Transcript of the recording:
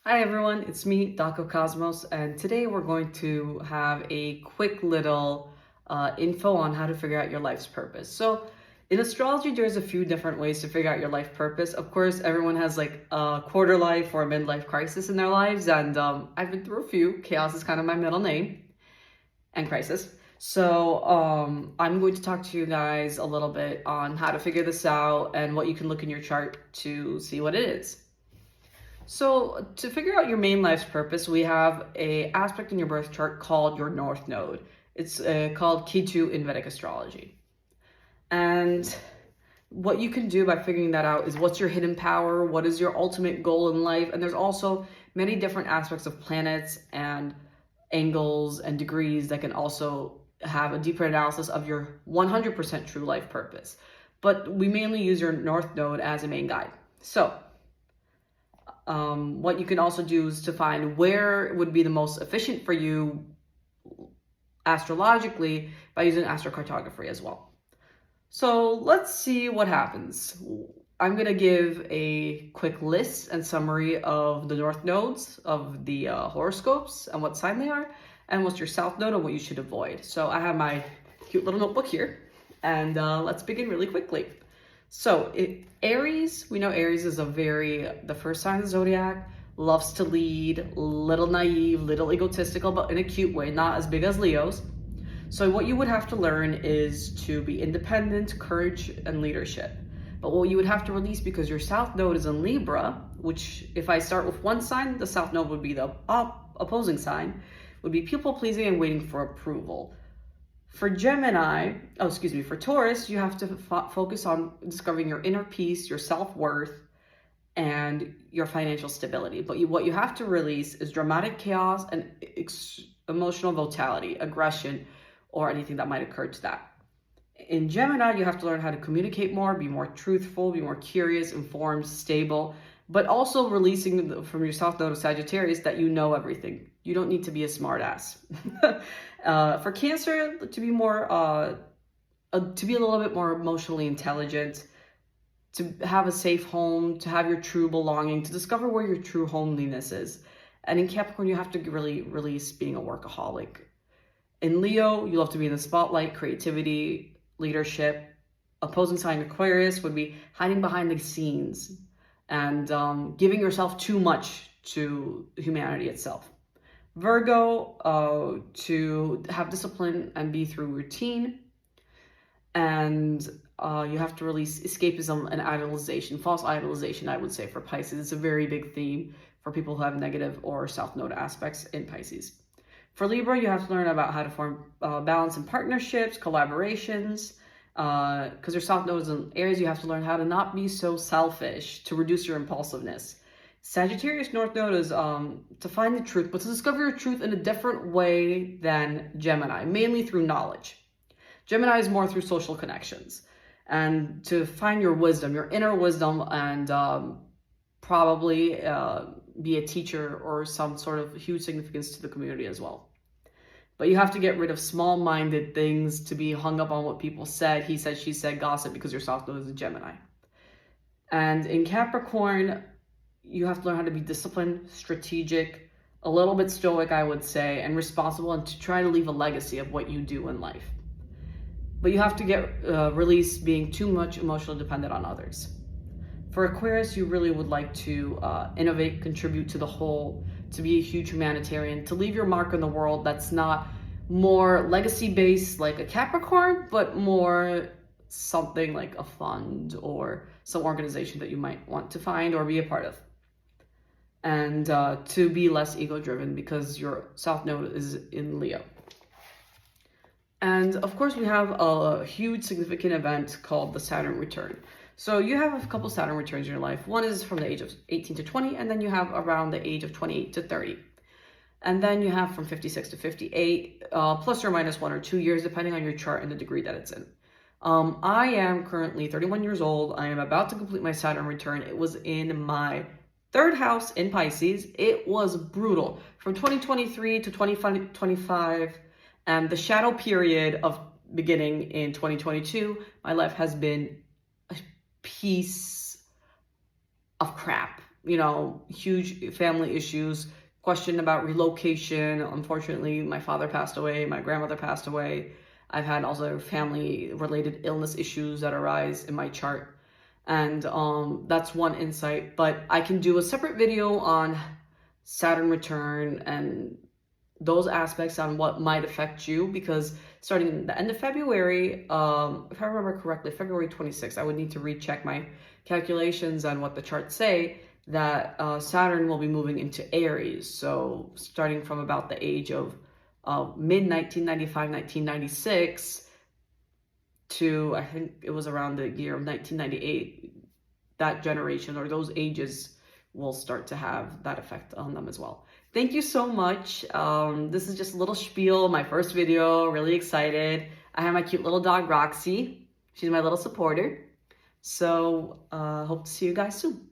Hi everyone, it's me, Daco Cosmos, and today we're going to have a quick little info on how to figure out your life's purpose. So, in astrology, there's a few different ways to figure out your life purpose. Of course, everyone has like a quarter life or a midlife crisis in their lives, and I've been through a few. Chaos is kind of my middle name, and crisis. So, I'm going to talk to you guys a little bit on how to figure this out and what you can look in your chart to see what it is. So to figure out your main life's purpose, we have a aspect in your birth chart called your North Node. It's called K2 in Vedic astrology. And what you can do by figuring that out is what's your hidden power, what is your ultimate goal in life, and there's also many different aspects of planets and angles and degrees that can also have a deeper analysis of your 100% true life purpose. But we mainly use your North Node as a main guide. So what you can also do is to find where would be the most efficient for you astrologically by using astrocartography as well. So let's see what happens. I'm going to give a quick list and summary of the north nodes of the horoscopes and what sign they are, and what's your south node and what you should avoid. So I have my cute little notebook here, and let's begin really quickly. So Aries, we know Aries is the first sign of the zodiac, loves to lead, little naive, little egotistical, but in a cute way, not as big as Leo's. So what you would have to learn is to be independent, courage, and leadership. But what you would have to release, because your south node is in Libra, which if I start with one sign, the south node would be the opposing sign, would be people pleasing and waiting for approval. For Taurus, you have to focus on discovering your inner peace, your self-worth, and your financial stability. But what you have to release is dramatic chaos and emotional volatility, aggression, or anything that might occur to that. In Gemini, you have to learn how to communicate more, be more truthful, be more curious, informed, stable, but also releasing from your south node of Sagittarius that you know everything. You don't need to be a smart ass. For Cancer, to be a little bit more emotionally intelligent, to have a safe home, to have your true belonging, to discover where your true homeliness is. And in Capricorn, you have to really release being a workaholic. In Leo, you love to be in the spotlight, creativity, leadership. Opposing sign Aquarius would be hiding behind the scenes and giving yourself too much to humanity itself. Virgo, to have discipline and be through routine. And you have to release escapism and idolization, false idolization, I would say, for Pisces. It's a very big theme for people who have negative or south node aspects in Pisces. For Libra, you have to learn about how to form balance in partnerships, collaborations. Because your south node is in Aries, you have to learn how to not be so selfish, to reduce your impulsiveness. Sagittarius North Node is to find the truth, but to discover your truth in a different way than Gemini, mainly through knowledge. Gemini is more through social connections and to find your wisdom, your inner wisdom, and probably be a teacher or some sort of huge significance to the community as well. But you have to get rid of small-minded things, to be hung up on what people said, he said, she said, gossip, because your south node is a Gemini. And in Capricorn, you have to learn how to be disciplined, strategic, a little bit stoic, I would say, and responsible, and to try to leave a legacy of what you do in life. But you have to get release being too much emotionally dependent on others. For Aquarius, you really would like to innovate, contribute to the whole, to be a huge humanitarian, to leave your mark in the world that's not more legacy-based like a Capricorn, but more something like a fund or some organization that you might want to find or be a part of. And to be less ego-driven because your south node is in Leo. And of course, we have a huge significant event called the Saturn return. So you have a couple Saturn returns in your life. One is from the age of 18 to 20, and then you have around the age of 28 to 30. And then you have from 56 to 58, plus or minus 1 or 2 years, depending on your chart and the degree that it's in. I am currently 31 years old. I am about to complete my Saturn return. It was in my third house in Pisces. It was brutal. From 2023 to 2025, and the shadow period of beginning in 2022, my life has been a piece of crap. huge family issues, question about relocation. Unfortunately, my father passed away, my grandmother passed away. I've had also family-related illness issues that arise in my chart. And that's one insight. But I can do a separate video on Saturn return and those aspects on what might affect you, because starting the end of February, if I remember correctly, February 26th, I would need to recheck my calculations on what the charts say, that Saturn will be moving into Aries. So starting from about the age of mid 1995, 1996 to, I think it was around the year of 1998, that generation or those ages will start to have that effect on them as well. Thank you so much. This is just a little spiel, my first video, really excited. I have my cute little dog, Roxy. She's my little supporter. So hope to see you guys soon.